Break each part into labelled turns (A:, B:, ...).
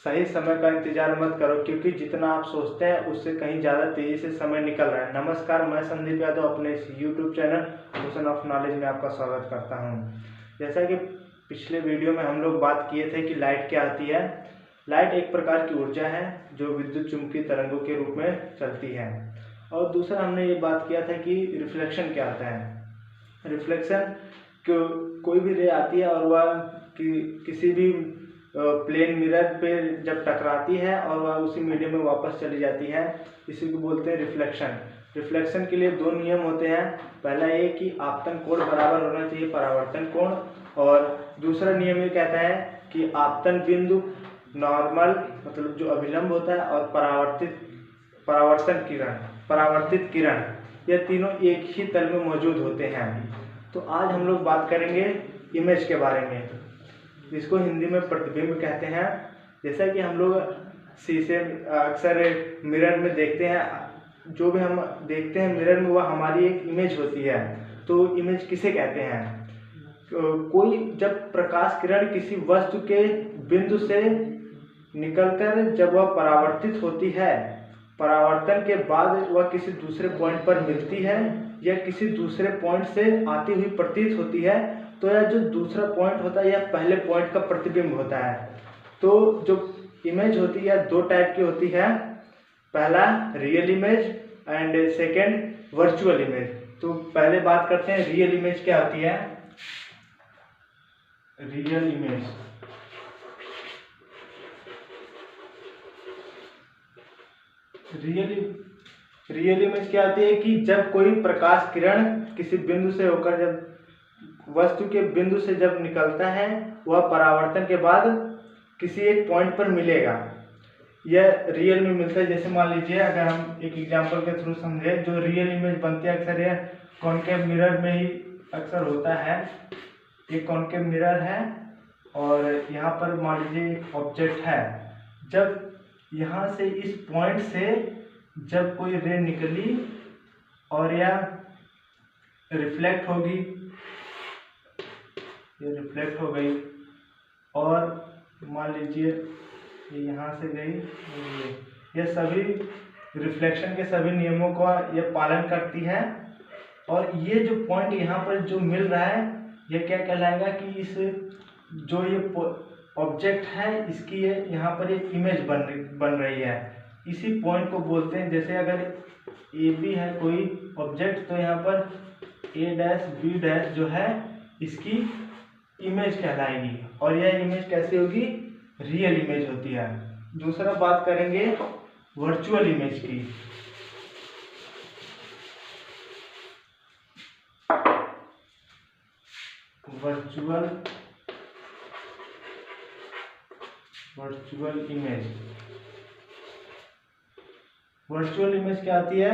A: सही समय का इंतजार मत करो, क्योंकि जितना आप सोचते हैं उससे कहीं ज़्यादा तेज़ी से समय निकल रहा है। नमस्कार, मैं संदीप यादव अपने इस YouTube channel ocean of knowledge में आपका स्वागत करता हूं। जैसा कि पिछले वीडियो में हम लोग बात किए थे कि लाइट क्या आती है। लाइट एक प्रकार की ऊर्जा है जो विद्युत चुंबकीय तरंगों के रूप में चलती है। और दूसरा हमने ये बात किया था कि रिफ्लेक्शन क्या आता है। रिफ्लेक्शन कोई भी रे आती है और वह किसी भी प्लेन मिरर पे जब टकराती है और वह उसी मीडियम में वापस चली जाती है, इसी को बोलते हैं रिफ्लेक्शन। रिफ्लेक्शन के लिए दो नियम होते हैं। पहला ये कि आपतन कोण बराबर होना चाहिए परावर्तन कोण, और दूसरा नियम ये कहता है कि आपतन बिंदु, नॉर्मल मतलब जो अभिलंब होता है, और परावर्तित किरण, यह तीनों एक ही तल में मौजूद होते हैं। तो आज हम लोग बात करेंगे इमेज के बारे में, जिसको हिंदी में प्रतिबिंब कहते हैं। जैसा कि हम लोग शीशे अक्सर मिरर में देखते हैं, जो भी हम देखते हैं मिरर में वह हमारी एक इमेज होती है। तो इमेज किसे कहते हैं? कोई जब प्रकाश किरण किसी वस्तु के बिंदु से निकलकर जब वह परावर्तित होती है, परावर्तन के बाद वह किसी दूसरे पॉइंट पर मिलती है या किसी दूसरे पॉइंट से आती हुई प्रतीत होती है, तो यह जो दूसरा पॉइंट होता है यह पहले पॉइंट का प्रतिबिंब होता है। तो जो इमेज होती है दो टाइप की होती है, पहला real image and second virtual image. तो पहले बात करते हैं रियल इमेज क्या होती है। रियल इमेज रियल इमेज क्या होती है कि जब कोई प्रकाश किरण किसी बिंदु से होकर जब वस्तु के बिंदु से जब निकलता है, वह परावर्तन के बाद किसी एक पॉइंट पर मिलेगा, यह रियल में मिलता है। जैसे मान लीजिए, अगर हम एक एग्जांपल के थ्रू समझे, जो रियल इमेज बनती है अक्सर यह कॉनकेव मिरर में ही अक्सर होता है। एक कॉनकेव मिरर है और यहाँ पर मान लीजिए एक ऑब्जेक्ट है। जब यहाँ से इस पॉइंट से जब कोई रे निकली और यह रिफ्लेक्ट होगी, ये रिफ्लेक्ट हो गई, और मान लीजिए ये यहाँ से गई, ये सभी रिफ्लेक्शन के सभी नियमों का ये पालन करती है। और ये जो पॉइंट यहाँ पर जो मिल रहा है, ये क्या कहलाएगा कि इस जो ये ऑब्जेक्ट है इसकी ये यहाँ पर एक इमेज बन रही है। इसी पॉइंट को बोलते हैं, जैसे अगर ए बी है कोई ऑब्जेक्ट, तो यहाँ पर ए डैश बी डैश जो है इसकी इमेज कहलाएगी। और यह इमेज कैसी होगी? रियल इमेज होती है। दूसरा बात करेंगे वर्चुअल इमेज की। वर्चुअल इमेज क्या आती है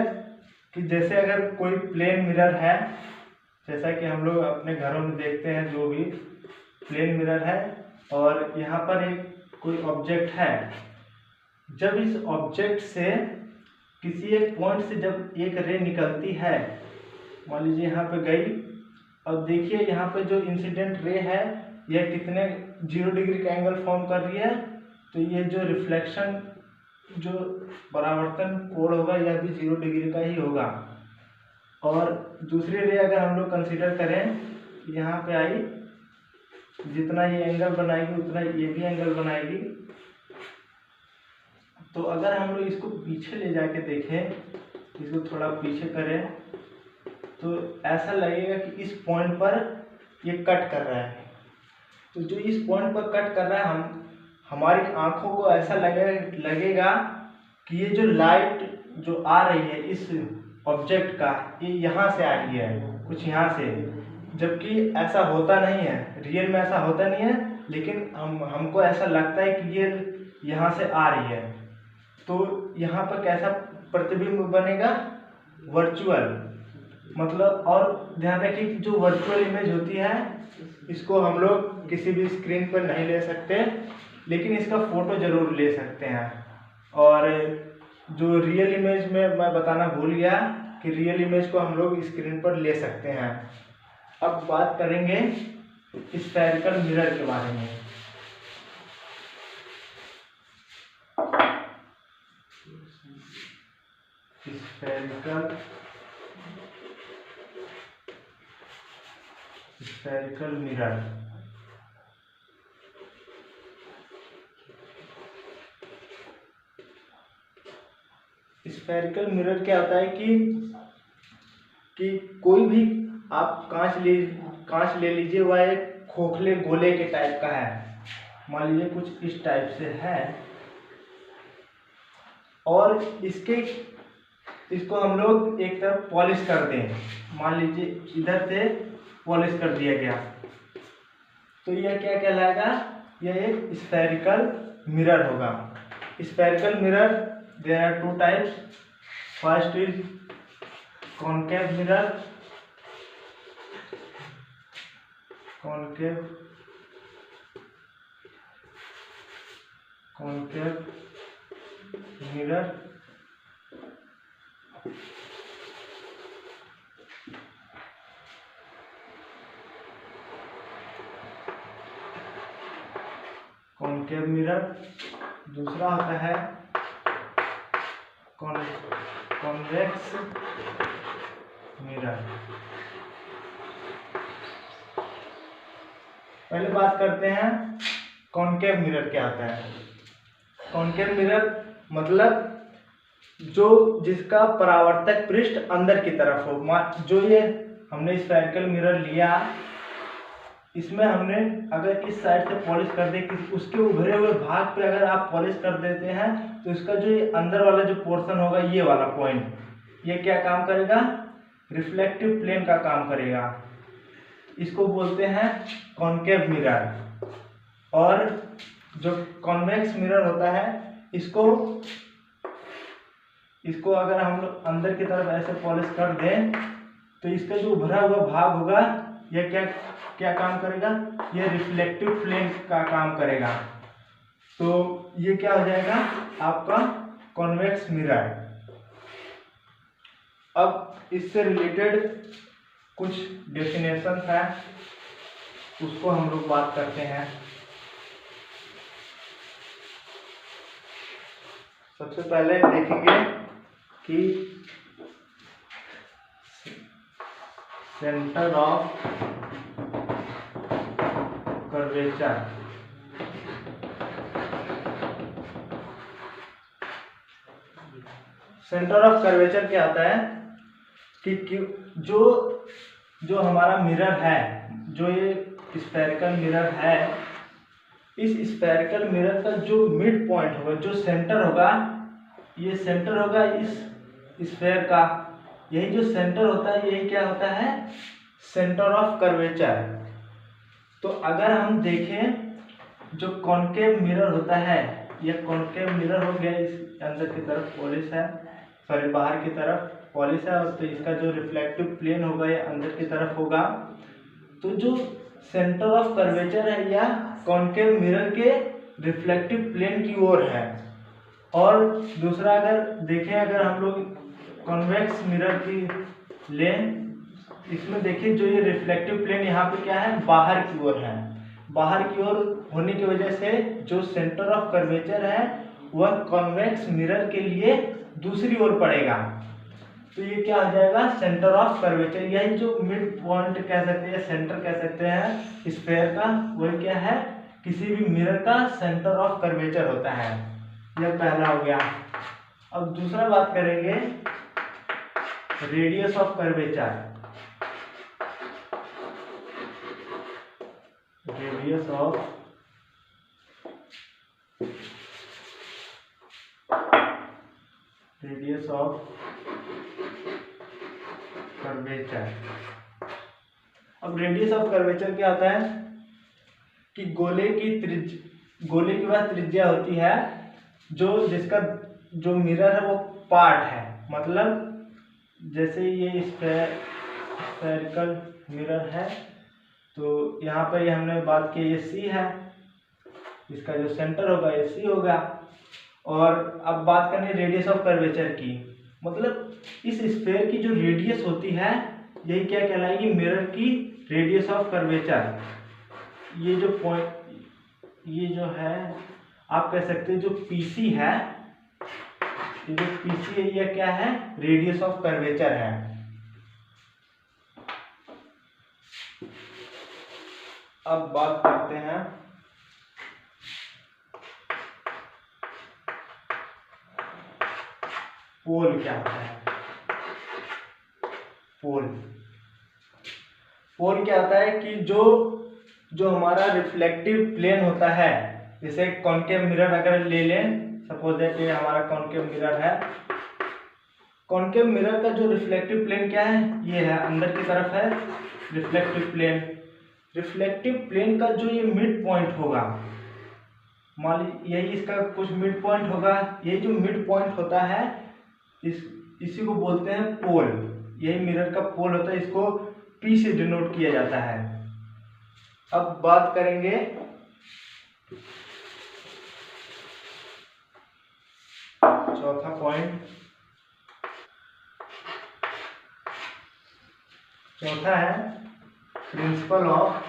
A: कि जैसे अगर कोई प्लेन मिरर है, जैसा कि हम लोग अपने घरों में देखते हैं, जो भी प्लेन मिरर है और यहाँ पर एक कोई ऑब्जेक्ट है। जब इस ऑब्जेक्ट से किसी एक पॉइंट से जब एक रे निकलती है, मान लीजिए यहाँ पे गई, अब देखिए यहाँ पे जो इंसिडेंट रे है यह कितने 0 डिग्री का एंगल फॉर्म कर रही है। तो ये जो रिफ्लेक्शन जो परावर्तन कोण होगा यह भी 0 डिग्री का ही होगा। और दूसरी रे अगर हम लोग कंसीडर करें, यहाँ पे आई, जितना ये एंगल बनाएगी उतना ये भी एंगल बनाएगी। तो अगर हम लोग इसको पीछे ले जाके देखें, इसको थोड़ा पीछे करें, तो ऐसा लगेगा कि इस पॉइंट पर ये कट कर रहा है। तो जो इस पॉइंट पर कट कर रहा है, हमारी आंखों को ऐसा लगेगा कि ये जो लाइट जो आ रही है इस ऑब्जेक्ट का, ये यहाँ से आ रही है, कुछ यहाँ से, जबकि ऐसा होता नहीं है। रियल में ऐसा होता नहीं है, लेकिन हमको ऐसा लगता है कि ये यहाँ से आ रही है। तो यहाँ पर कैसा प्रतिबिंब बनेगा? वर्चुअल। मतलब, और ध्यान रखिए कि जो वर्चुअल इमेज होती है इसको हम लोग किसी भी स्क्रीन पर नहीं ले सकते, लेकिन इसका फोटो जरूर ले सकते हैं। और जो रियल इमेज में मैं बताना भूल गया कि रियल इमेज को हम लोग स्क्रीन पर ले सकते हैं। अब बात करेंगे स्फेरिकल मिरर के बारे में। Spherical mirror. स्फेरिकल मिरर क्या होता है कि कोई भी आप कांच ले लीजिए, वह एक खोखले गोले के टाइप का है, मान लीजिए कुछ इस टाइप से है, और इसको हम लोग एक तरफ पॉलिश कर दें, मान लीजिए इधर से पॉलिश कर दिया गया, तो यह क्या कहलाएगा, यह एक स्फेरिकल मिरर होगा। Spherical mirror there are two types, first is concave mirror, concave mirror, concave mirror. दूसरा होता है कॉन्वेक्स मिरर। पहले बात करते हैं कॉनकेव मिरर क्या होता है। कॉनकेव मिरर मतलब जिसका परावर्तक पृष्ठ अंदर की तरफ हो। जो ये हमने स्फेरिकल मिरर लिया, इसमें हमने अगर इस साइड से पॉलिश कर दे, उसके उभरे हुए भाग पे अगर आप पॉलिश कर देते हैं, तो इसका जो ये अंदर वाला जो पोर्शन होगा, ये वाला पॉइंट, ये क्या काम करेगा, रिफ्लेक्टिव प्लेन का काम करेगा। इसको बोलते हैं कॉनकेव मिरर। और जो कॉन्वेक्स मिरर होता है, इसको अगर हम लोग अंदर की तरफ ऐसे पॉलिश कर दें, तो इसका जो उभरा हुआ भाग होगा, यह क्या काम करेगा, यह रिफ्लेक्टिव प्लेन का काम करेगा। तो ये क्या हो जाएगा, आपका कॉन्वेक्स मिरर। अब इससे रिलेटेड कुछ डेफिनेशन है, उसको हम लोग बात करते हैं। सबसे पहले देखेंगे कि centre of curvature. Centre of curvature क्या होता है कि जो हमारा मिरर है, जो ये स्फेरिकल मिरर है, इस स्फेरिकल मिरर का जो मिड पॉइंट होगा, जो सेंटर होगा, ये सेंटर होगा इस स्फेयर का, यही जो सेंटर होता है, यही क्या होता है, सेंटर ऑफ कर्वेचर। तो अगर हम देखें जो कॉनकेव मिरर होता है, यह कॉनकेव मिरर हो गया, इस अंदर की तरफ पॉलिश है, सॉरी बाहर की तरफ पॉलिश है, और तो इसका जो रिफ्लेक्टिव प्लेन होगा, ये अंदर की तरफ होगा। तो जो सेंटर ऑफ कर्वेचर है, यह कॉनकेव मिरर के रिफ्लेक्टिव प्लेन की ओर है। और दूसरा अगर देखें, अगर हम लोग कॉन्वेक्स मिरर की लें, इसमें देखिए जो ये रिफ्लेक्टिव प्लेन यहाँ पे क्या है, बाहर की ओर है। बाहर की ओर होने की वजह से जो सेंटर ऑफ कर्वेचर है, वह कॉन्वेक्स मिरर के लिए दूसरी ओर पड़ेगा। तो ये क्या हो जाएगा, सेंटर ऑफ कर्वेचर। यही जो मिड पॉइंट कह सकते हैं, सेंटर कह सकते हैं स्फेयर का, वह क्या है, किसी भी मिरर का सेंटर ऑफ कर्वेचर होता है। यह पहला हो गया। अब दूसरा बात करेंगे radius of curvature. Radius of curvature. अब रेडियस ऑफ कर्वेचर क्या होता है कि गोले की वह त्रिज्या होती है जिसका जो मिरर है वो पार्ट है। मतलब जैसे ये स्फेरिकल मिरर है, तो यहाँ पर ये हमने बात की, ये सी है, इसका जो सेंटर होगा ये सी होगा। और अब बात करनी रेडियस ऑफ कर्वेचर की, मतलब इस स्फेयर की जो रेडियस होती है, यही क्या कहलाएगी, मिरर की रेडियस ऑफ कर्वेचर। ये जो पॉइंट, ये जो है आप कह सकते हैं जो पीसी है, ये जो पीसी है ये क्या है, रेडियस ऑफ कर्वेचर है। अब बात करते हैं पोल क्या होता है। पोल क्या होता है कि जो हमारा रिफ्लेक्टिव प्लेन होता है, जैसे कॉनकेव मिरर अगर ले लें, सपोज दैट ये हमारा कॉनकेव मिरर है। कॉनकेव मिरर का जो रिफ्लेक्टिव प्लेन क्या है, ये है, अंदर की तरफ है रिफ्लेक्टिव प्लेन। रिफ्लेक्टिव प्लेन का जो ये मिड पॉइंट होगा, मान लीजिए यही इसका कुछ मिड पॉइंट होगा, यही जो मिड पॉइंट होता है इसी को बोलते हैं पोल। यही मिरर का पोल होता है, इसको P से डिनोट किया जाता है। अब बात करेंगे चौथा पॉइंट। चौथा है प्रिंसिपल ऑफ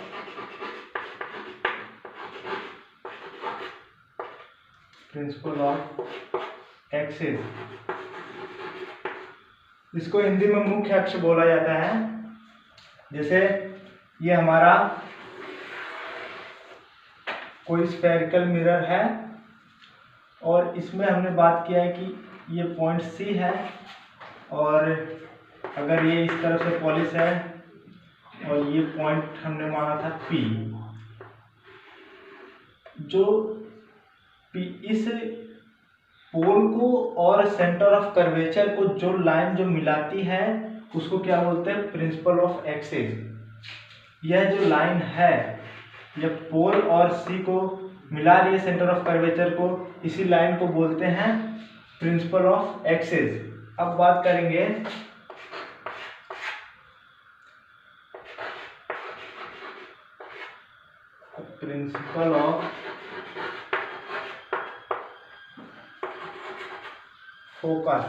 A: एक्सिस। इसको हिंदी में मुख्य अक्ष बोला जाता है। जैसे ये हमारा कोई स्फेरिकल मिरर है और इसमें हमने बात किया है कि ये पॉइंट C है, और अगर ये इस तरफ से पॉलिश है और ये पॉइंट हमने माना था P। जो P इस पोल को और सेंटर ऑफ कर्वेचर को जो लाइन जो मिलाती है उसको क्या बोलते हैं, प्रिंसिपल ऑफ एक्सिस। यह जो लाइन है, यह पोल और C को मिला रही है सेंटर ऑफ कर्वेचर को, इसी लाइन को बोलते हैं प्रिंसिपल ऑफ एक्सिस। अब बात करेंगे principle of focus.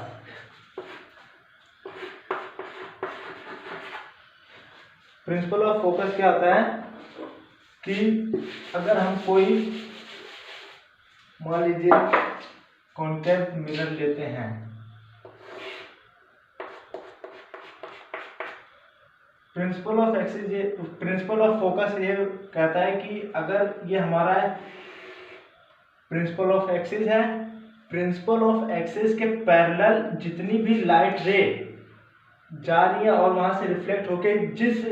A: Principle of focus क्या होता है कि अगर हम कोई मान लीजिए कॉन्केव मिरर लेते हैं, प्रिंसिपल ऑफ एक्सिस, ये प्रिंसिपल ऑफ फोकस ये कहता है कि अगर ये हमारा प्रिंसिपल ऑफ एक्सिस है, प्रिंसिपल ऑफ एक्सिस के पैरेलल जितनी भी लाइट रे जा रही है और वहां से रिफ्लेक्ट होके जिस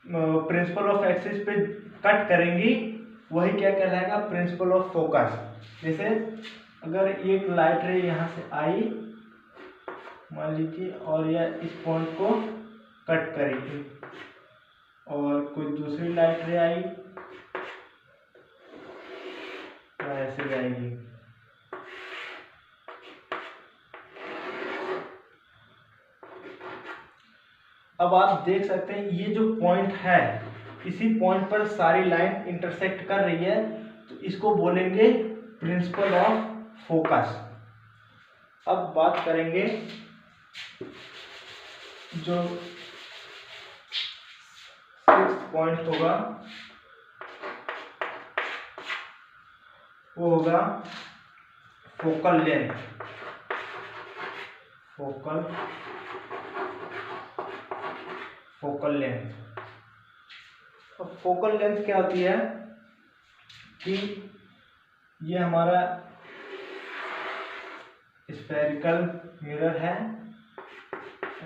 A: प्रिंसिपल ऑफ एक्सिस पे कट करेंगी वही क्या कहलाएगा, प्रिंसिपल ऑफ फोकस। जैसे अगर एक लाइट रे यहाँ से आई मान लीजिए और यह इस पॉइंट को कट करेगी, और कोई दूसरी लाइट रे आई तो ऐसे जाएगी। अब आप देख सकते हैं ये जो पॉइंट है, इसी पॉइंट पर सारी लाइन इंटरसेक्ट कर रही है, तो इसको बोलेंगे प्रिंसिपल ऑफ फोकस। अब बात करेंगे जो 6th पॉइंट होगा वो होगा फोकल लेंथ। Focal length. अब फोकल लेंथ क्या होती है कि ये हमारा स्फेरिकल मिरर है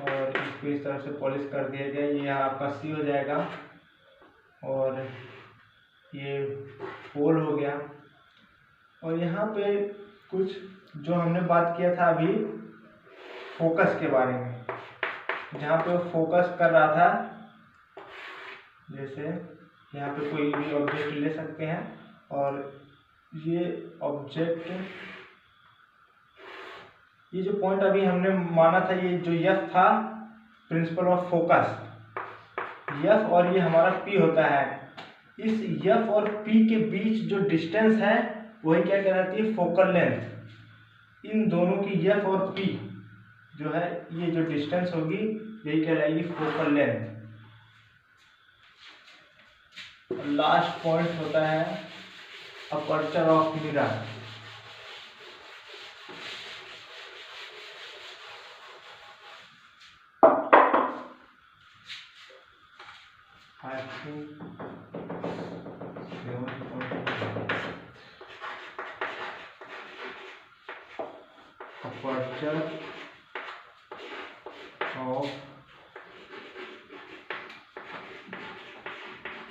A: और इसको इस तरह से पॉलिश कर दिया गया, ये आपका C हो जाएगा और ये पोल हो गया। और यहाँ पे कुछ जो हमने बात किया था अभी फोकस के बारे में, जहाँ पे वो फोकस कर रहा था, जैसे यहाँ पे कोई भी ऑब्जेक्ट ले सकते हैं और ये ऑब्जेक्ट, ये जो पॉइंट अभी हमने माना था, ये जो F था प्रिंसिपल ऑफ फोकस, F और ये हमारा P होता है। इस F और P के बीच जो डिस्टेंस है वही क्या कहलाती है, फोकल लेंथ। इन दोनों की F और P जो है ये जो डिस्टेंस होगी यही कहलाएगी फोकल लेंथ। लास्ट पॉइंट होता है aperture of mirror. Aperture of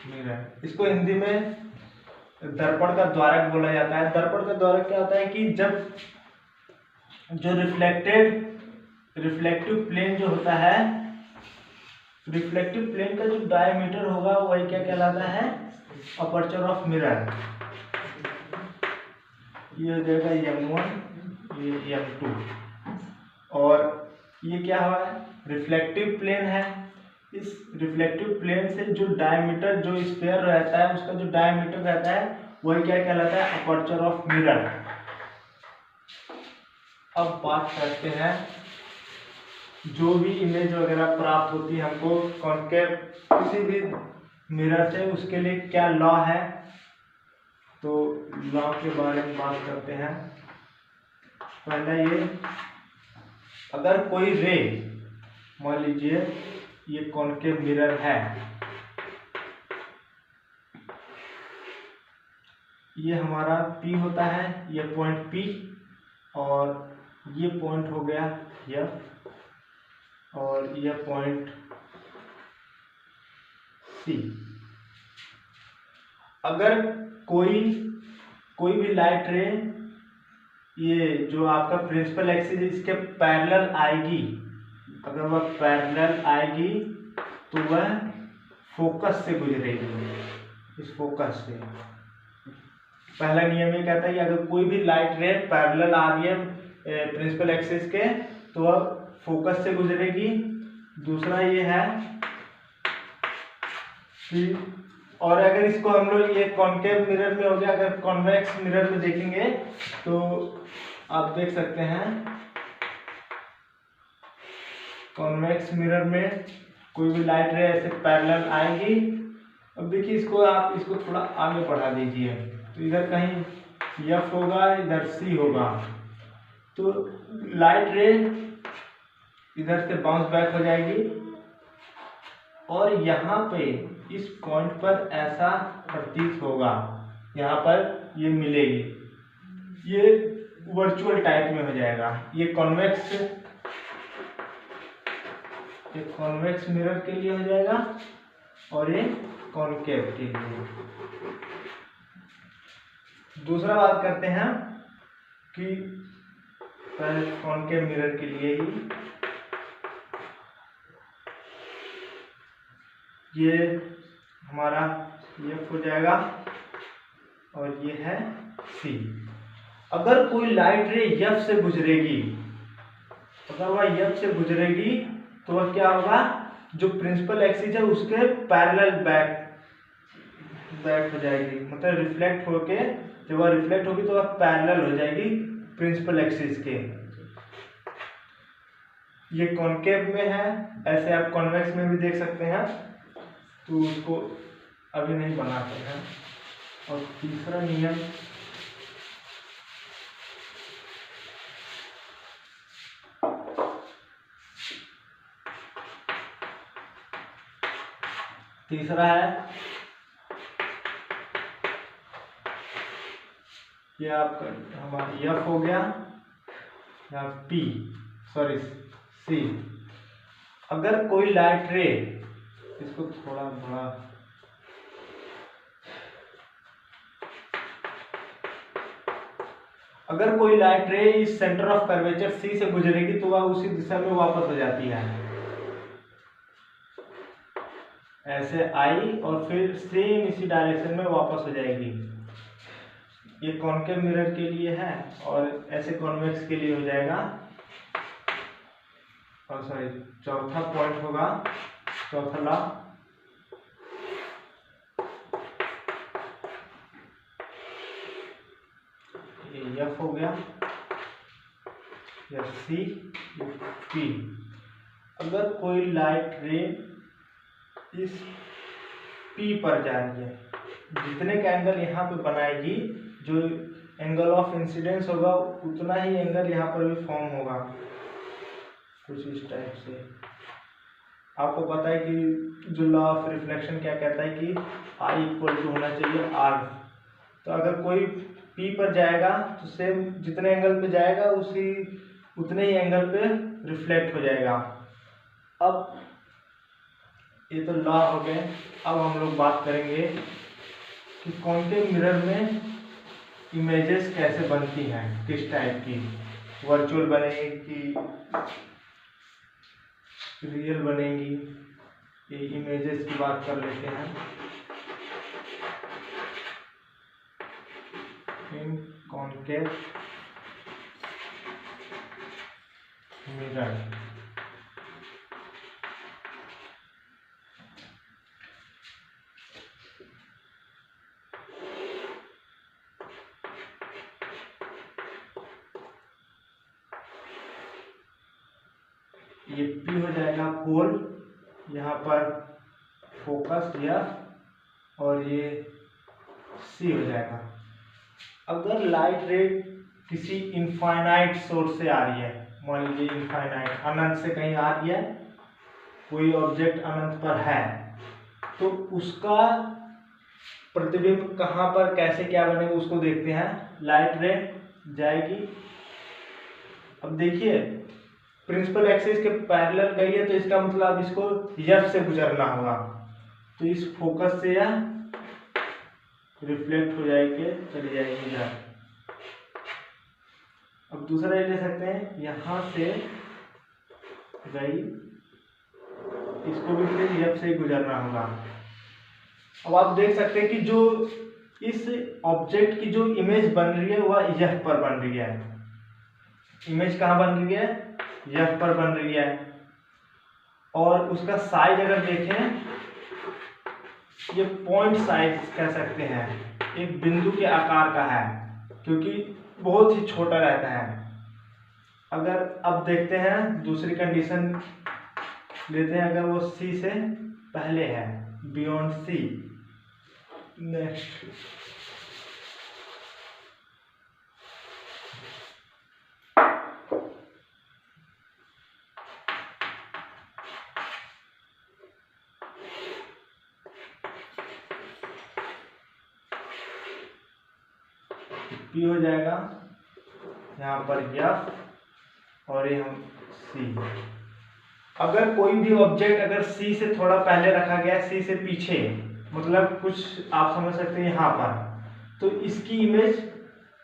A: mirror, इसको हिंदी में दर्पण का द्वारक बोला जाता है। दर्पण का द्वारक क्या होता है कि जब जो रिफ्लेक्टिव प्लेन जो होता है, रिफ्लेक्टिव प्लेन का जो डायमीटर होगा वही क्या कहलाता है, अपर्चर ऑफ मिरर। ये हो जाएगा M1, ये M2, और ये क्या हुआ है, रिफ्लेक्टिव प्लेन है। इस रिफ्लेक्टिव प्लेन से जो डायमीटर जो स्फीयर रहता है उसका जो डायमीटर रहता है वही क्या कहलाता है, अपर्चर ऑफ मिरर। अब बात करते हैं जो भी इमेज वगैरह प्राप्त होती है हमको कॉन्केव किसी भी मिरर से, उसके लिए क्या लॉ है, तो लॉ के बारे में बात करते हैं। पहला ये, अगर कोई रे, मान लीजिए ये कॉन्केव मिरर है, ये हमारा P होता है, ये पॉइंट P, और ये पॉइंट हो गया F, और यह पॉइंट C। अगर कोई भी लाइट रे ये जो आपका प्रिंसिपल एक्सिस इसके पैरेलल आएगी, अगर वह पैरेलल आएगी तो वह फोकस से गुजरेगी, इस फोकस से। पहला नियम ये कहता है कि अगर कोई भी लाइट रे पैरेलल आ रही है प्रिंसिपल एक्सिस के तो वह फोकस से गुजरेगी। दूसरा ये है कि, और अगर इसको हम लोग ये कॉन्केव मिरर में हो गया, अगर कॉन्वेक्स मिरर में देखेंगे तो आप देख सकते हैं कॉन्वेक्स मिरर में कोई भी लाइट रे ऐसे पैरेलल आएगी। अब देखिए इसको आप इसको थोड़ा आगे बढ़ा दीजिए, तो इधर कहीं F होगा, इधर C होगा, तो लाइट रे इधर से बाउंस बैक हो जाएगी और यहाँ पे इस पॉइंट पर ऐसा प्रतीत होगा, यहाँ पर ये मिलेगी, ये वर्चुअल टाइप में हो जाएगा। ये कॉन्वेक्स मिरर के लिए हो जाएगा और ये कॉन्केव के लिए। दूसरा बात करते हैं कि पहले कॉन्केव मिरर के लिए ही, ये हमारा F हो जाएगा और ये है C। अगर कोई लाइट रे F से गुजरेगी, अगर वह F से गुजरेगी तो वह क्या होगा, जो प्रिंसिपल एक्सिस है उसके पैरेलल बैक हो जाएगी, मतलब रिफ्लेक्ट होके, जब वह रिफ्लेक्ट होगी तो वह पैरेलल हो जाएगी प्रिंसिपल एक्सिस के। ये कॉन्केव में है, ऐसे आप कॉन्वेक्स में भी देख सकते हैं, तो उसको अभी नहीं बनाते हैं। और तीसरा नियम, तीसरा है ये आपका हमारा F हो गया या C। अगर कोई लाइट रे, इसको थोड़ा बड़ा, अगर कोई लाइट रे इस सेंटर ऑफ कर्वेचर C से गुजरेगी तो वह उसी दिशा में वापस हो जाती है, ऐसे आई और फिर सेम इसी डायरेक्शन में वापस हो जाएगी। ये कॉन्केव मिरर के लिए है और ऐसे कॉन्वेक्स के लिए हो जाएगा। और सॉरी, चौथा पॉइंट होगा, चौथा लॉ, ये F हो गया, या C, P। अगर कोई लाइट रे इस P पर जा रही है, जितने का एंगल यहाँ पे बनाएगी, जो एंगल ऑफ इंसिडेंस होगा उतना ही एंगल यहाँ पर भी फॉर्म होगा, कुछ इस टाइप से। आपको पता है कि जो लॉ ऑफ रिफ्लेक्शन क्या कहता है कि I इक्वल टू होना चाहिए R। तो अगर कोई P पर जाएगा तो सेम जितने एंगल पे जाएगा उतने ही एंगल पे रिफ्लेक्ट हो जाएगा। अब ये तो लॉ हो गए। अब हम लोग बात करेंगे कि कॉन्केव मिरर में इमेजेस कैसे बनती हैं, किस टाइप की, वर्चुअल बनेगी कि रियल बनेगी। ये इमेजेस की बात कर लेते हैं। इन कॉन्केव मिरर ये P हो जाएगा पोल, यहाँ पर फोकस या, और ये C हो जाएगा। अगर लाइट रे किसी इनफाइनाइट सोर्स से आ रही है, मान लीजिए इनफाइनाइट अनंत से कहीं आ रही है, कोई ऑब्जेक्ट अनंत पर है, तो उसका प्रतिबिंब कहाँ पर कैसे क्या बनेगा उसको देखते हैं। लाइट रे जाएगी, अब देखिए प्रिंसिपल एक्सिस के पैरेलल गई है, तो इसका मतलब इसको F से गुजरना होगा, तो इस फोकस से यह रिफ्लेक्ट हो जाएगी, चली जाएगी इधर। अब दूसरा ये ले सकते हैं, यहाँ से गई, इसको भी फिर F से ही गुजरना होगा। अब आप देख सकते हैं कि जो इस ऑब्जेक्ट की जो इमेज बन रही है वह F पर बन रही है। इमेज कहाँ बन रही है? F पर बन रही है। और उसका साइज अगर देखें, ये पॉइंट साइज कह सकते हैं, एक बिंदु के आकार का है, क्योंकि बहुत ही छोटा रहता है। अगर अब देखते हैं दूसरी कंडीशन लेते हैं, अगर वो C से पहले है, बियॉन्ड C। नेक्स्ट P हो जाएगा, यहाँ पर F और ये हम C। अगर कोई भी ऑब्जेक्ट अगर C से थोड़ा पहले रखा गया, C से पीछे, मतलब कुछ आप समझ सकते हैं यहाँ पर, तो इसकी इमेज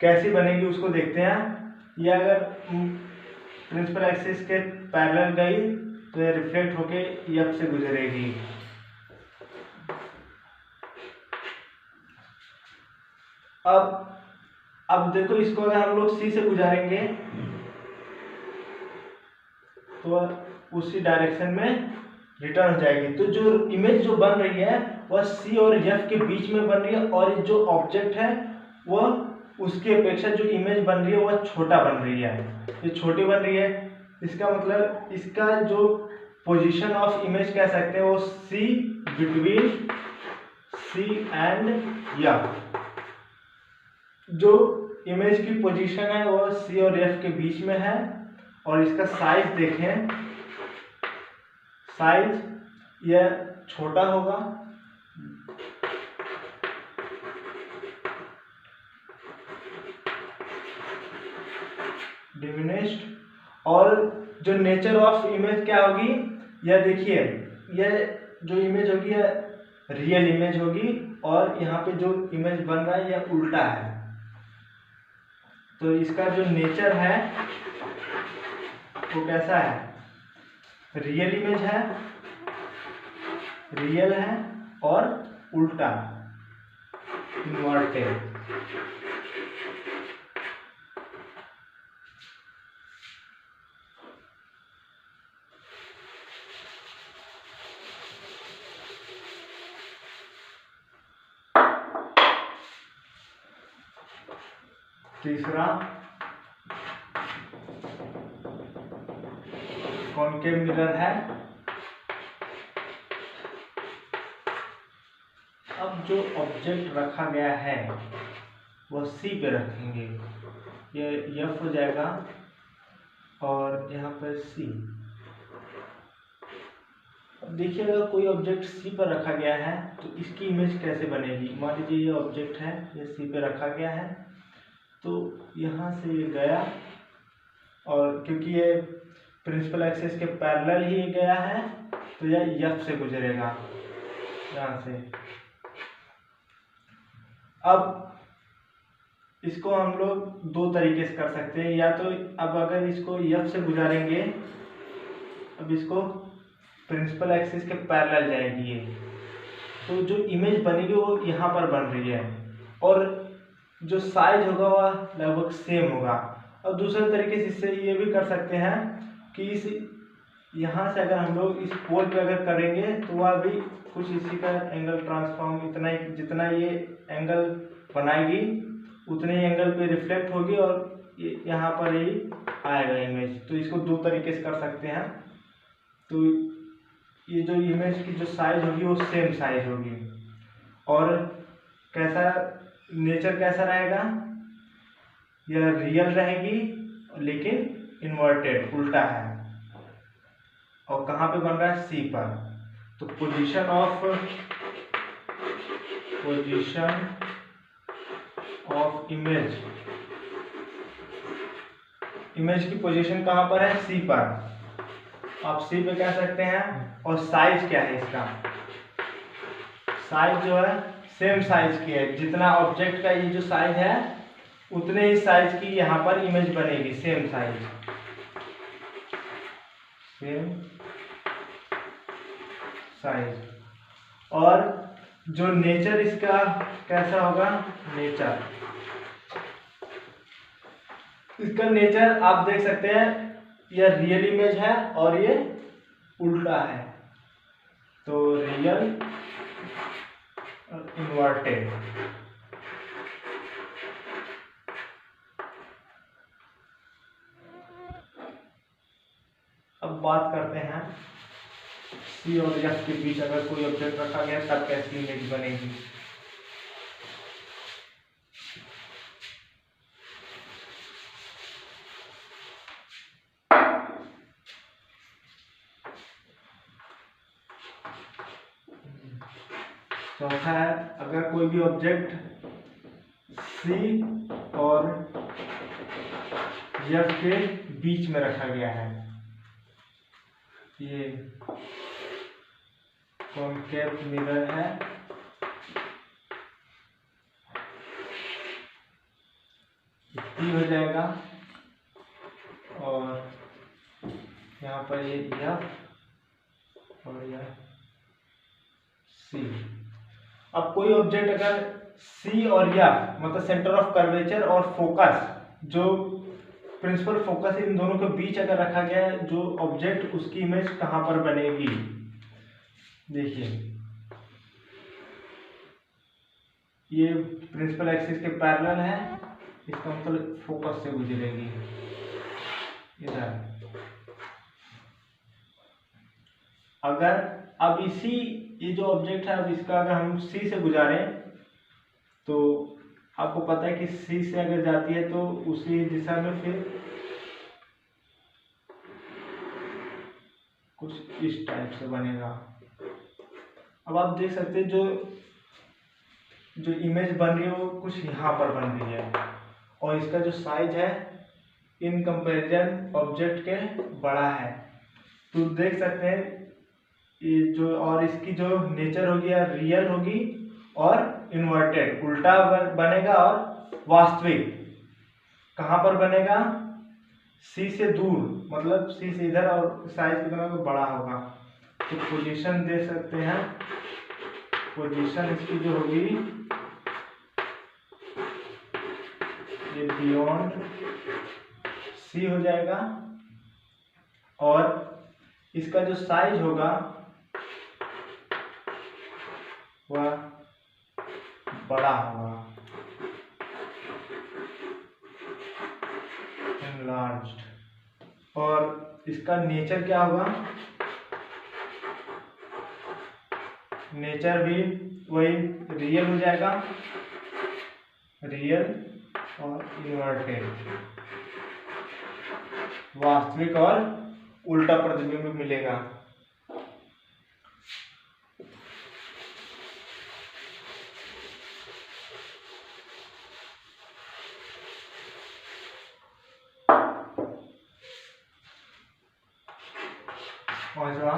A: कैसी बनेगी उसको देखते हैं। ये अगर प्रिंसिपल एक्सिस के पैरेलल गई तो ये रिफ्लेक्ट होके F से गुजरेगी। अब देखो, इसको अगर हम लोग C से गुजारेंगे तो उसी डायरेक्शन में रिटर्न हो जाएगी। तो जो इमेज जो बन रही है वह C और F के बीच में बन रही है, और जो ऑब्जेक्ट है वह उसकी अपेक्षा जो इमेज बन रही है वह छोटा बन रही है, ये छोटी बन रही है। इसका मतलब इसका जो पोजीशन ऑफ इमेज कह सकते हैं वो C between C and F। जो इमेज की पोजीशन है वो C और F के बीच में है। और इसका साइज देखें, साइज यह छोटा होगा, डिमिनिश्ड। और जो नेचर ऑफ इमेज क्या होगी, यह देखिए, यह जो इमेज होगी यह रियल इमेज होगी, और यहाँ पे जो इमेज बन रहा है यह उल्टा है। तो इसका जो नेचर है वो कैसा है? रियल इमेज है, रियल है और उल्टा, इन्वर्टेड। तीसरा कॉन्केव मिरर है। अब जो ऑब्जेक्ट रखा गया है वह C पे रखेंगे, ये F हो जाएगा और यहाँ पर C। अब देखिए अगर कोई ऑब्जेक्ट सी पर रखा गया है तो इसकी इमेज कैसे बनेगी। मान लीजिए ये ऑब्जेक्ट है, ये सी पे रखा गया है, तो यहाँ से ये गया और क्योंकि ये प्रिंसिपल एक्सिस के पैरेलल ही गया है तो यह एफ से गुजरेगा यहाँ से। अब इसको हम लोग दो तरीके से कर सकते हैं, या तो अब अगर इसको एफ से गुजारेंगे, अब इसको प्रिंसिपल एक्सिस के पैरेलल जाएगी ये, तो जो इमेज बनेगी वो यहाँ पर बन रही है और जो साइज होगा वह लगभग सेम होगा। और दूसरे तरीके से इससे ये भी कर सकते हैं कि इस यहाँ से अगर हम लोग इस पोल पे अगर करेंगे तो वह भी कुछ इसी का एंगल ट्रांसफॉर्म इतना ही, जितना ये एंगल बनाएगी उतने ही एंगल पे रिफ्लेक्ट होगी और यहाँ पर ही आएगा इमेज। तो इसको दो तरीके से कर सकते हैं। तो ये जो इमेज की जो साइज होगी वो सेम साइज होगी और कैसा नेचर कैसा रहेगा, यह रियल रहेगी लेकिन इन्वर्टेड उल्टा है। और कहाँ पे बन रहा है, सी पर। तो पोजीशन ऑफ इमेज की पोजीशन कहाँ पर है, सी पर। आप सी पे कह सकते हैं। और साइज क्या है इसका, साइज जो है सेम साइज की है, जितना ऑब्जेक्ट का ये जो साइज है उतने ही साइज की यहाँ पर इमेज बनेगी, सेम साइज। और जो नेचर इसका कैसा होगा, नेचर इसका नेचर आप देख सकते हैं, यह रियल इमेज है और ये उल्टा है, तो रियल और इन्वर्टेड। अब बात करते हैं सी और एफ के बीच अगर कोई ऑब्जेक्ट रखा गया तब कैसी इमेज बनेगी। चौथा है, अगर कोई भी ऑब्जेक्ट सी और एफ के बीच में रखा गया है, ये कॉनकेव मिरर है, सी हो जाएगा और यहाँ पर ये एफ और यह सी। अब कोई ऑब्जेक्ट अगर सी और एफ मतलब सेंटर ऑफ कर्वेचर और फोकस, जो प्रिंसिपल फोकस इन दोनों के बीच अगर रखा गया है जो ऑब्जेक्ट, उसकी इमेज कहाँ पर बनेगी। देखिए ये प्रिंसिपल एक्सिस के पैरेलल है, इसका मतलब फोकस से गुजरेगी इधर। अगर अब इसी ये जो ऑब्जेक्ट है, अब इसका अगर हम सी से गुजारें तो आपको पता है कि सी से अगर जाती है तो उसी दिशा में फिर कुछ इस टाइप से बनेगा। अब आप देख सकते हैं जो इमेज बन रही है वो कुछ यहाँ पर बन रही है और इसका जो साइज है इन कंपैरिजन ऑब्जेक्ट के बड़ा है। तो देख सकते हैं ये जो, और इसकी जो नेचर होगी या रियल होगी और इन्वर्टेड उल्टा बनेगा और वास्तविक कहाँ पर बनेगा, सी से दूर, मतलब सी से इधर और साइज कितना तो बड़ा होगा। तो पोजीशन दे सकते हैं, पोजीशन इसकी जो होगी ये बियॉन्ड सी हो जाएगा और इसका जो साइज होगा वह बड़ा होगा, एनलार्ज्ड। और इसका नेचर क्या होगा, नेचर भी वही रियल हो जाएगा, रियल और इन्वर्टेड, वास्तविक और उल्टा प्रतिबिंब मिलेगा। पांचवा,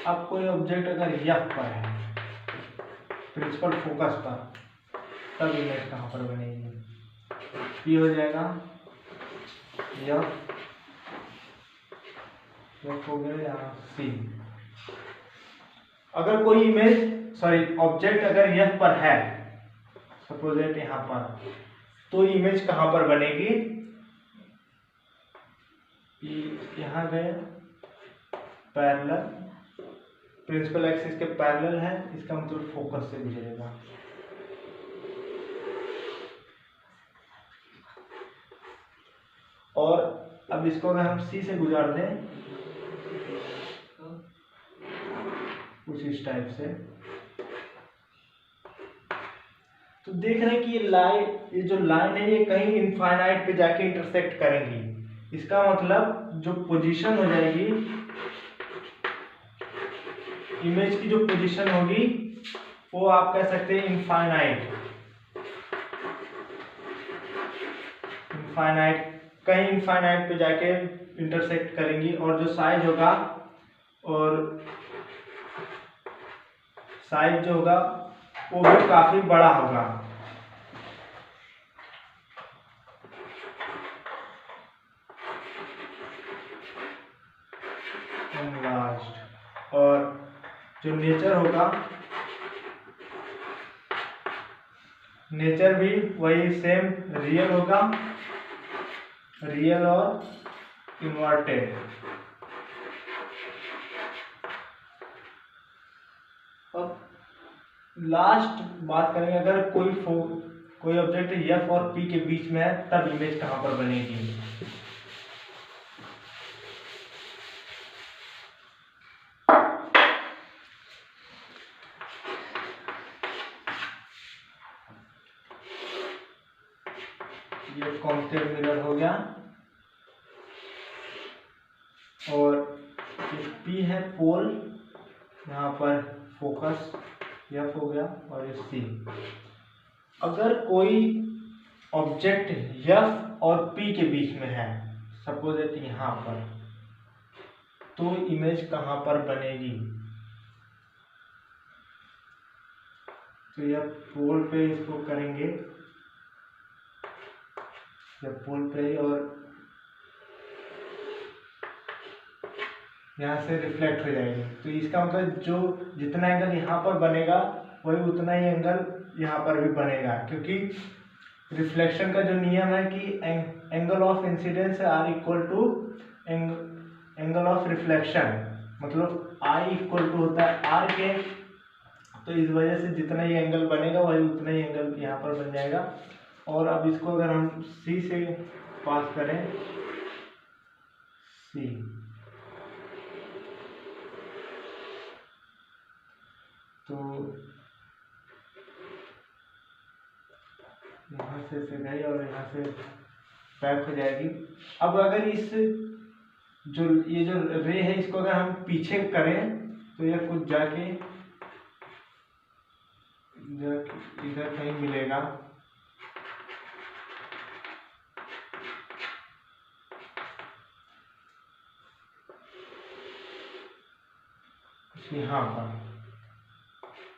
A: अब कोई ऑब्जेक्ट अगर F पर है, प्रिंसिपल फोकस पर, तब इमेज कहाँ पर बनेगी? P हो जाएगा, F हो गया यहाँ C। अगर कोई ऑब्जेक्ट अगर F पर है, सपोज दैट यहाँ पर, तो इमेज कहाँ पर बनेगी? यहाँ गए पैरेलल, प्रिंसिपल एक्सिस के पैरेलल है, इसका मतलब फोकस से गुजरेगा। और अब इसको अगर हम सी से गुजार दें कुछ इस टाइप से, तो देख रहे हैं कि ये जो लाइन है ये कहीं इनफाइनाइट पे जाके इंटरसेक्ट करेंगी। इसका मतलब जो पोजीशन हो जाएगी, इमेज की जो पोजीशन होगी वो आप कह सकते हैं इनफाइनाइट, कहीं इनफाइनाइट पे जाके इंटरसेक्ट करेंगी। और जो साइज होगा, और साइज जो होगा वो भी काफी बड़ा होगा। लास्ट, और जो नेचर होगा, नेचर भी वही सेम रियल होगा, रियल और इन्वर्टेड। अब लास्ट बात करेंगे, अगर कोई ऑब्जेक्ट F और P के बीच में है, तब इमेज कहाँ पर बनेगी? ये कॉन्केव मिरर हो गया, और ये P है पोल, यहाँ पर फोकस F हो गया, और ये C। अगर कोई ऑब्जेक्ट F और P के बीच में है, सपोज दैट यहाँ पर, तो इमेज कहाँ पर बनेगी? तो यह पोल पे इसको करेंगे, या पोल पे, और यहाँ से रिफ्लेक्ट हो जाएगी। तो इसका मतलब जो जितना एंगल यहाँ पर बनेगा वही उतना ही एंगल यहाँ पर भी बनेगा, क्योंकि रिफ्लेक्शन का जो नियम है कि angle of incidence are equal to angle of reflection, मतलब आई इक्वल टू होता है आर के। तो इस वजह से जितना ही एंगल बनेगा वही उतना ही एंगल यहाँ पर बन जाएगा। और अब इसको अगर हम सी से पास करें, सी, तो यहाँ से गई और यहाँ से बैक हो जाएगी। अब अगर ये जो रे है इसको अगर हम पीछे करें, तो यह कुछ जाके इधर कहीं मिलेगा, यहाँ पर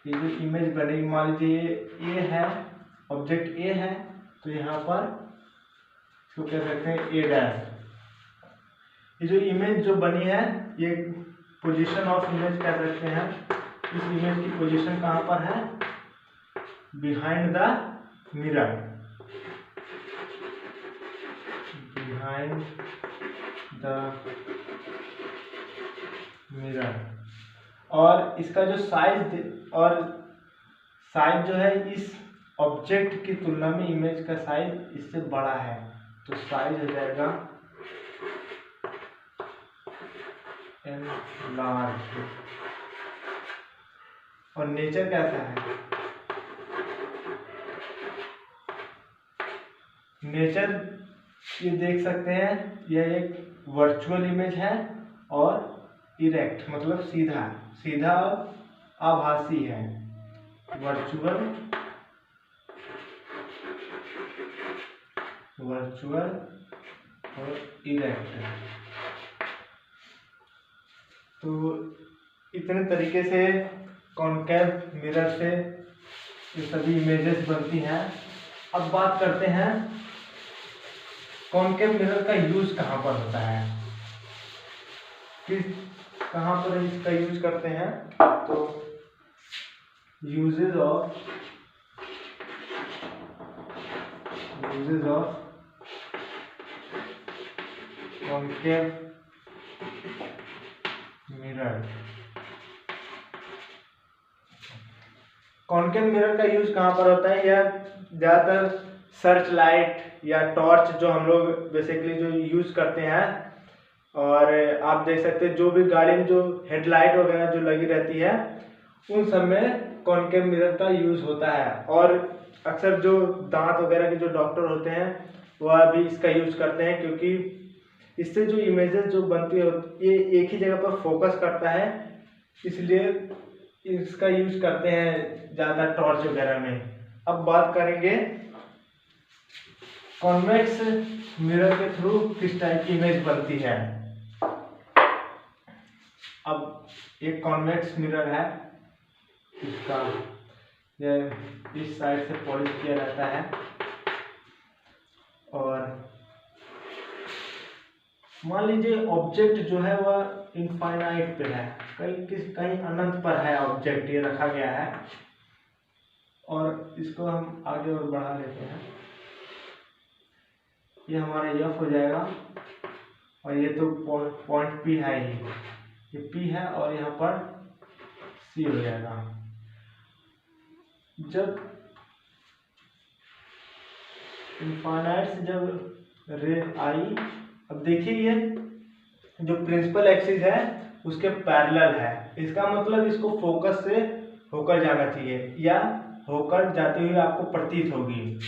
A: ये जो इमेज बनेगी, मान लीजिए ये है, ऑब्जेक्ट ए है, तो यहाँ पर इसको कह सकते हैं ए डैश। ये जो इमेज जो बनी है, ये पोजीशन ऑफ इमेज कह सकते हैं। इस इमेज की पोजीशन कहाँ पर है? Behind the mirror, behind the mirror. और इसका जो साइज जो है इस ऑब्जेक्ट की तुलना में इमेज का साइज इससे बड़ा है, तो साइज हो जाएगा लार्ज। और नेचर कैसा है? नेचर ये देख सकते हैं, यह एक वर्चुअल इमेज है और इरेक्ट मतलब सीधा आभासी है। वर्चुअल और इरेक्ट। तो इतने तरीके से कॉनकेव मिरर से ये सभी इमेजेस बनती हैं। अब बात करते हैं कॉनकेव मिरर का यूज कहाँ पर होता है, किस कहाँ पर इसका यूज करते हैं। तो uses of concave mirror. Concave mirror का यूज कहाँ पर होता है, यह ज़्यादातर सर्च लाइट या टॉर्च जो हम लोग बेसिकली जो यूज करते हैं, और आप देख सकते हैं जो भी गाड़ी में जो हेडलाइट वगैरह जो लगी रहती है उन सब में कॉनकेव मिरर का यूज होता है। और अक्सर जो दांत वगैरह के जो डॉक्टर होते हैं वह भी इसका यूज करते हैं, क्योंकि इससे जो इमेजेस जो बनती है ये एक ही जगह पर फोकस करता है, इसलिए इसका यूज करते हैं ज़्यादा टॉर्च वगैरह में। अब बात करेंगे कॉन्वेक्स मिरर के थ्रू किस टाइप की इमेज बनती है। अब एक कॉन्वेक्स मिरर है, इसका यह इस साइड से पॉलिश किया जाता है और मान लीजिए ऑब्जेक्ट जो है वह इनफाइनाइट पे है, कहीं अनंत पर है ऑब्जेक्ट, ये रखा गया है और इसको हम आगे और बढ़ा लेते हैं। ये हमारा एफ हो जाएगा और ये तो पॉइंट पी है ही, ये पी है और यहाँ पर सी हो जाएगा। जब इनफाइनाइट से जब रे आई, अब देखिए ये जो प्रिंसिपल एक्सिस है उसके पैरेलल है, इसका मतलब इसको फोकस से होकर जाना चाहिए या होकर जाती हुई आपको प्रतीत होगी।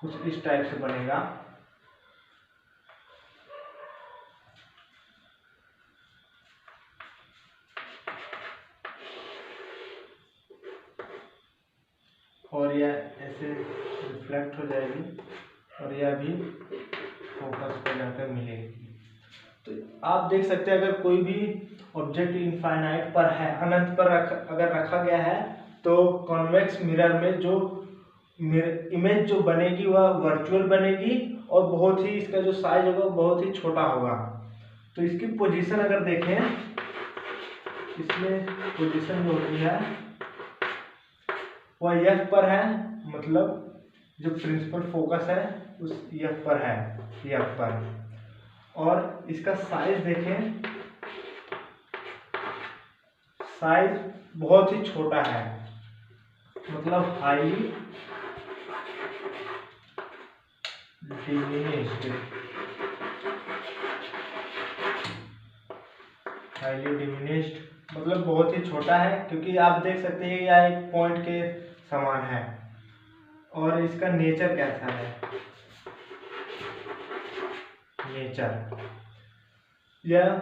A: कुछ इस टाइप से बनेगा। और यह ऐसे रिफ्लेक्ट हो जाएगी और यह भी फोकस पर जाकर मिलेगी। तो आप देख सकते हैं अगर कोई भी ऑब्जेक्ट इनफाइनाइट पर है, अनंत पर अगर रखा गया है, तो कॉन्वेक्स मिरर में जो इमेज जो बनेगी वह वर्चुअल बनेगी और बहुत ही इसका जो साइज होगा बहुत ही छोटा होगा। तो इसकी पोजीशन अगर देखें, इसमें पोजीशन जो होती है वह एफ पर है, मतलब जो प्रिंसिपल फोकस है उस एफ पर है, एफ पर। और इसका साइज देखें, साइज बहुत ही छोटा है, मतलब हाईली डिमिनिश्ड, मतलब बहुत ही छोटा है, क्योंकि आप देख सकते हैं यह एक पॉइंट के समान है। और इसका नेचर कैसा है, नेचर यह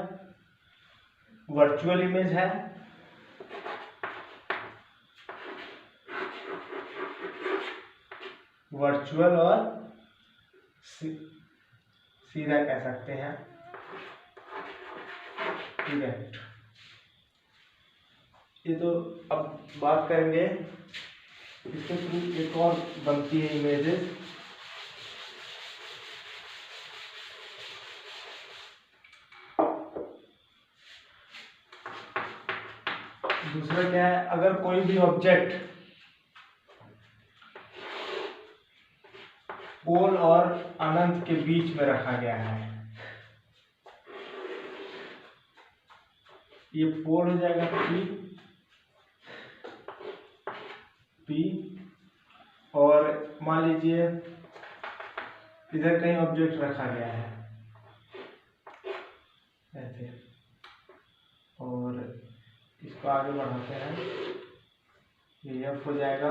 A: वर्चुअल इमेज है, वर्चुअल और सीधा कह सकते हैं डायरेक्ट। ये तो अब बात करेंगे इसके थ्रू एक और बनती है इमेजेस। दूसरा क्या है, अगर कोई भी ऑब्जेक्ट पोल और अनंत के बीच में रखा गया है, ये पोल हो जाएगा पी और मान लीजिए इधर कहीं ऑब्जेक्ट रखा गया है ऐसे, और इसको आगे बढ़ाते हैं, ये एफ हो जाएगा,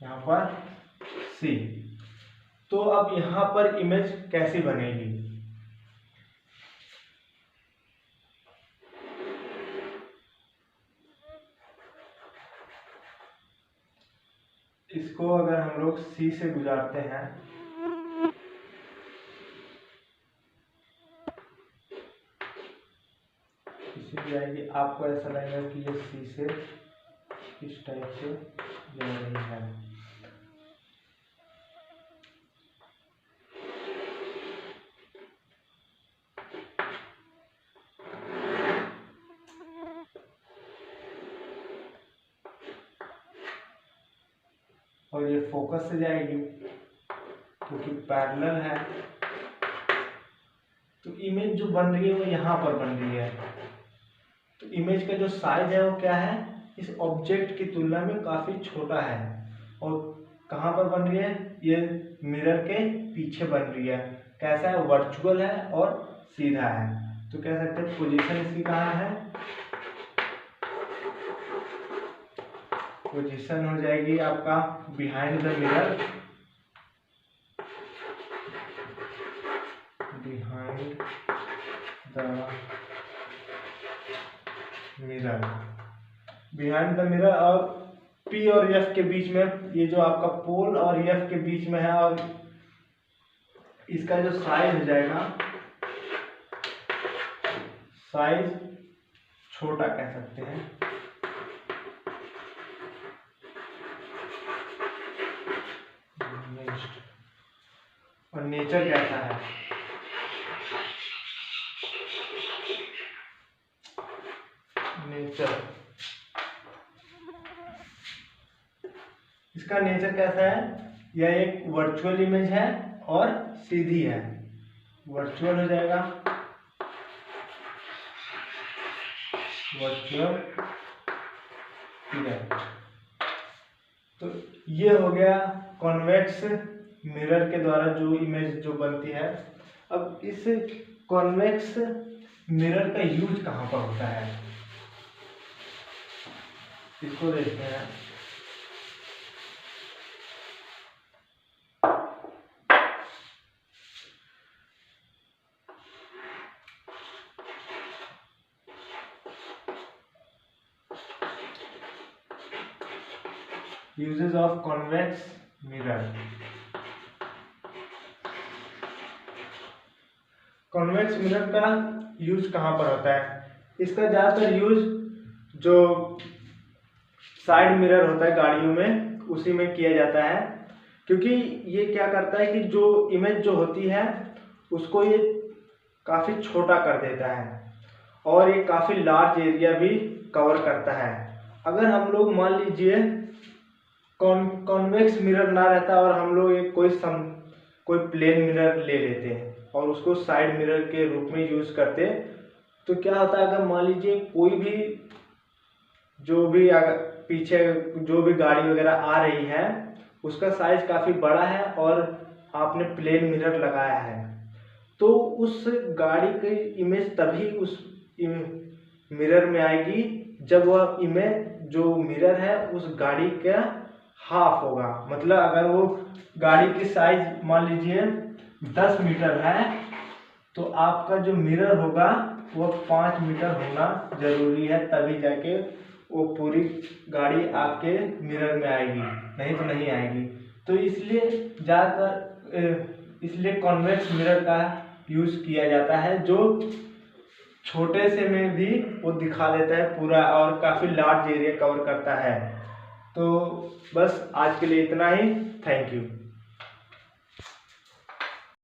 A: यहाँ पर सी। तो अब यहाँ पर इमेज कैसी बनेगी, इसको अगर हम लोग सी से गुजारते हैं, इसी जाएगी, आपको ऐसा लगेगा कि ये सी से इस टाइप से जा रही है। और ये फोकस से जाएगी क्योंकि पैरेलल है, तो इमेज जो बन रही है वो यहाँ पर बन रही है। तो इमेज का जो साइज है वो क्या है, इस ऑब्जेक्ट की तुलना में काफ़ी छोटा है। और कहाँ पर बन रही है, ये मिरर के पीछे बन रही है। कैसा है, वर्चुअल है और सीधा है। तो कह सकते हैं पोजीशन इसकी कहाँ है, पोजीशन हो जाएगी आपका behind the mirror, behind the mirror, behind the mirror. और P और F के बीच में, ये जो आपका पोल और F के बीच में है, और इसका जो साइज हो जाएगा, साइज छोटा कह सकते हैं। और नेचर कैसा है, नेचर, इसका नेचर कैसा है, यह एक वर्चुअल इमेज है और सीधी है। वर्चुअल हो जाएगा, वर्चुअल इमेज। तो ये हो गया कॉन्वेक्स मिरर के द्वारा जो इमेज जो बनती है। अब इस कॉन्वेक्स मिरर का यूज कहाँ पर होता है, इसको देखते हैं। Uses of convex mirror. Convex mirror का यूज कहाँ पर होता है, इसका ज़्यादातर यूज जो साइड मिरर होता है गाड़ियों में, उसी में किया जाता है। क्योंकि ये क्या करता है कि जो इमेज जो होती है उसको ये काफ़ी छोटा कर देता है और ये काफ़ी लार्ज एरिया भी कवर करता है। अगर हम लोग मान लीजिए कॉन्वेक्स मिरर ना रहता और हम लोग एक कोई प्लेन मिरर ले लेते हैं और उसको साइड मिरर के रूप में यूज़ करते, तो क्या होता है, अगर मान लीजिए कोई भी जो भी अगर पीछे जो भी गाड़ी वगैरह आ रही है उसका साइज काफ़ी बड़ा है और आपने प्लेन मिरर लगाया है, तो उस गाड़ी की इमेज तभी उस मिरर में आएगी जब वह इमेज जो मिरर है उस गाड़ी का हाफ होगा। मतलब अगर वो गाड़ी की साइज मान लीजिए 10 मीटर है तो आपका जो मिरर होगा वो 5 मीटर होना जरूरी है, तभी जाके वो पूरी गाड़ी आपके मिरर में आएगी, नहीं तो नहीं आएगी। तो इसलिए ज़्यादातर इसलिए कॉन्वेक्स मिरर का यूज़ किया जाता है, जो छोटे से में भी वो दिखा देता है पूरा और काफ़ी लार्ज एरिया कवर करता है। तो बस आज के लिए इतना ही, थैंक यू।